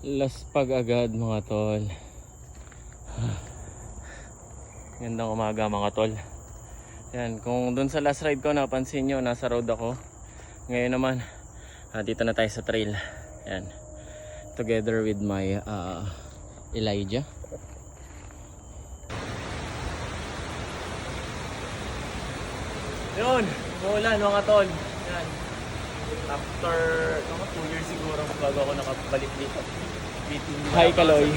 Laspag agad mga tol. Gandang umaga mga tol. Yan, kung dun sa last ride ko napansin nyo, nasa road ako. Ngayon naman, dito na tayo sa trail. Yan. Together with my Elijah. Yun, umuulan mga tol. Yan. After 2 years siguro bago ako nakabalik dito. Hi Kaloy.